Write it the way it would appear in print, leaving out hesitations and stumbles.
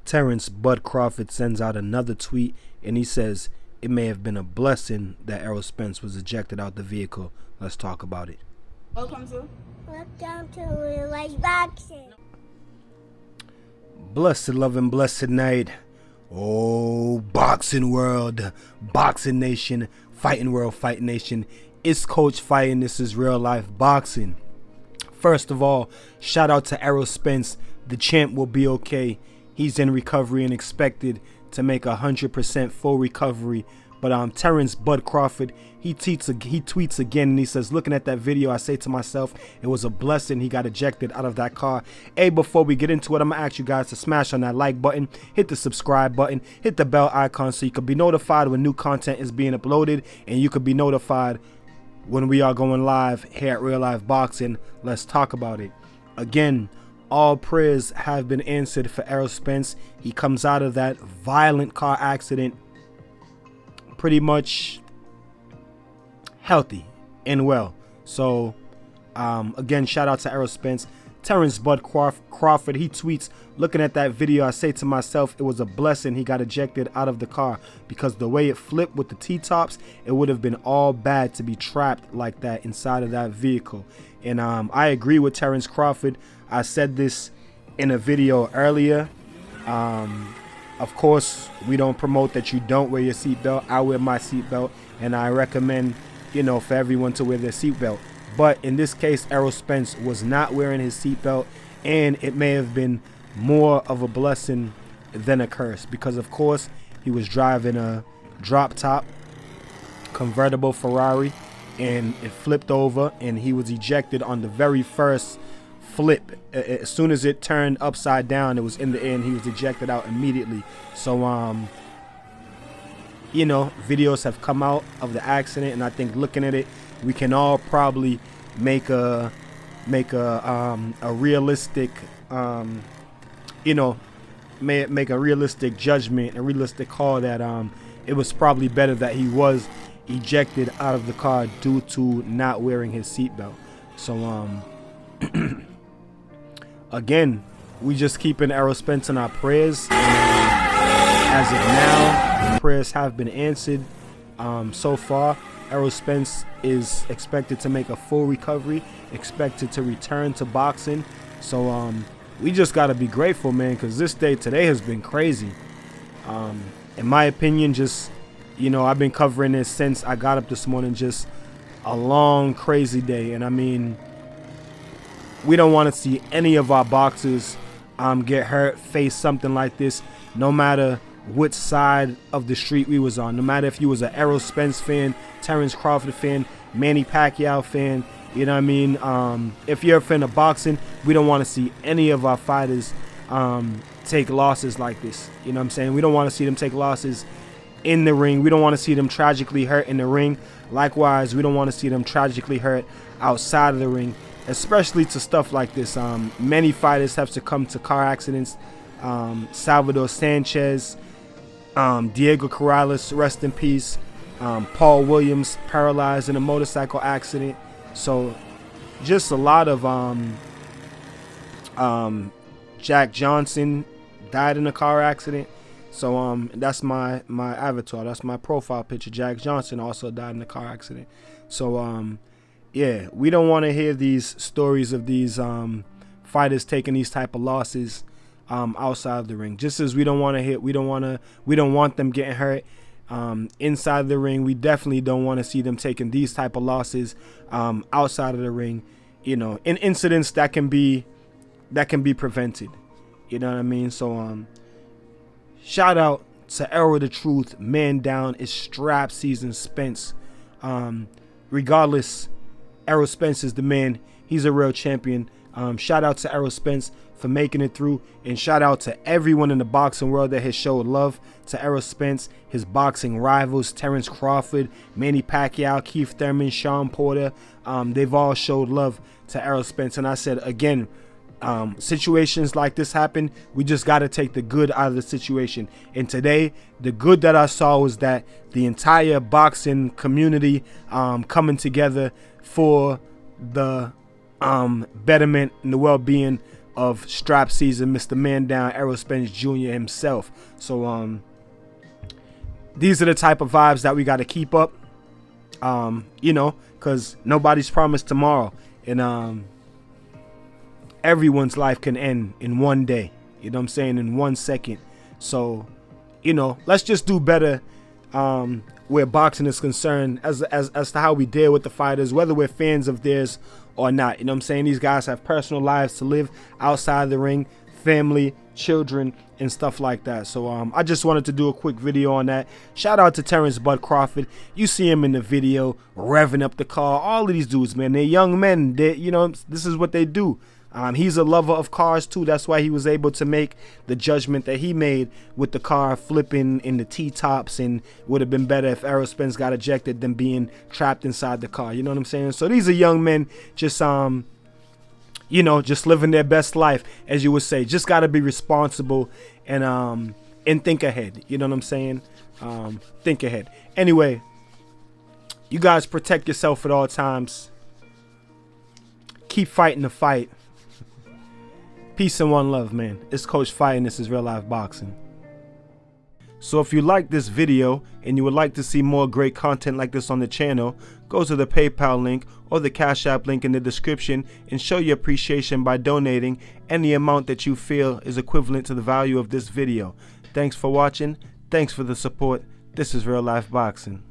Terence Bud Crawford sends out another tweet and he says it may have been a blessing that Errol Spence was ejected out the vehicle. Let's talk about it. Welcome to Real Life Boxing. Blessed love and blessed night. Oh, boxing world, boxing nation, fighting world, fighting nation. It's Coach Fighting. This is Real Life Boxing. First of all, shout out to Errol Spence. The champ will be okay. He's in recovery and expected to make 100% full recovery. But Terence Bud Crawford, he tweets again and he says, looking at that video, I say to myself, it was a blessing he got ejected out of that car. Hey, before we get into it, I'm going to ask you guys to smash on that like button, hit the subscribe button, hit the bell icon so you can be notified when new content is being uploaded, and you can be notified when we are going live here at Real Life Boxing. Let's talk about it. Again, all prayers have been answered for Errol Spence. He comes out of that violent car accident pretty much healthy and well. So again, shout out to Errol Spence. Terence Bud Crawford, he tweets, looking at that video, I say to myself, it was a blessing he got ejected out of the car, because the way it flipped with the T-tops, it would have been all bad to be trapped like that inside of that vehicle. And I agree with Terence Crawford. I said this in a video earlier. Of course, we don't promote that you don't wear your seatbelt. I wear my seatbelt, and I recommend, for everyone to wear their seatbelt. But in this case, Errol Spence was not wearing his seatbelt, and it may have been more of a blessing than a curse, because of course he was driving a drop top convertible Ferrari, and it flipped over, and he was ejected on the very first flip. As soon as it turned upside down, it was in the air, and he was ejected out immediately. So videos have come out of the accident, and I think looking at it, we can all probably make a realistic make a realistic judgment, a realistic call that it was probably better that he was ejected out of the car due to not wearing his seatbelt. So again, we just keeping Errol Spence in our prayers. As of now, the prayers have been answered. So far, Errol Spence is expected to make a full recovery, expected to return to boxing. So we just got to be grateful, man, because today has been crazy. In my opinion, just, I've been covering this since I got up this morning. Just a long, crazy day. And I mean, we don't want to see any of our boxers get hurt, face something like this, no matter which side of the street we was on. No matter if you was an Errol Spence fan, Terence Crawford fan, Manny Pacquiao fan, if you're a fan of boxing, we don't want to see any of our fighters take losses like this. You know what I'm saying? We don't want to see them take losses in the ring. We don't want to see them tragically hurt in the ring. Likewise, we don't want to see them tragically hurt outside of the ring, especially to stuff like this. Many fighters have succumbed to car accidents. Salvador Sanchez, Diego Corrales, rest in peace. Paul Williams paralyzed in a motorcycle accident. So just a lot of Jack Johnson died in a car accident. So that's my avatar, that's my profile picture. Jack Johnson also died in a car accident. So yeah, we don't want to hear these stories of these fighters taking these type of losses outside of the ring. Just as we don't want them getting hurt inside the ring, we definitely don't want to see them taking these type of losses outside of the ring, in incidents that can be prevented. You know what I mean? So shout out to Errol the Truth, man down, is strap season Spence. Regardless, Errol Spence is the man. He's a real champion. Shout out to Errol Spence for making it through, and shout out to everyone in the boxing world that has showed love to Errol Spence, his boxing rivals, Terence Crawford, Manny Pacquiao, Keith Thurman, Sean Porter. They've all showed love to Errol Spence. And I said, again, situations like this happen, we just got to take the good out of the situation. And today, the good that I saw was that the entire boxing community coming together for the betterment and the well-being of strap season, Mr. Man Down, Errol Spence Jr. himself. So these are the type of vibes that we got to keep up, you know, because nobody's promised tomorrow, and everyone's life can end in one day, you know what I'm saying, in 1 second. So, you know, let's just do better where boxing is concerned as to how we deal with the fighters, whether we're fans of theirs or not. You know what I'm saying? These guys have personal lives to live outside the ring, family, children, and stuff like that. So I just wanted to do a quick video on that. Shout out to Terence Crawford. You see him in the video revving up the car. All of these dudes, man, they're young men. They, you know, this is what they do. He's a lover of cars too. That's why he was able to make the judgment that he made with the car flipping in the T-tops, and would have been better if Errol Spence got ejected than being trapped inside the car. You know what I'm saying? So these are young men just you know, just living their best life, as you would say. Just got to be responsible and think ahead. You know what I'm saying? Think ahead. Anyway, you guys protect yourself at all times. Keep fighting the fight. Peace and one love, man. It's Coach Fighting. This is Real Life Boxing. So if you like this video and you would like to see more great content like this on the channel, go to the PayPal link or the Cash App link in the description and show your appreciation by donating any amount that you feel is equivalent to the value of this video. Thanks for watching. Thanks for the support. This is Real Life Boxing.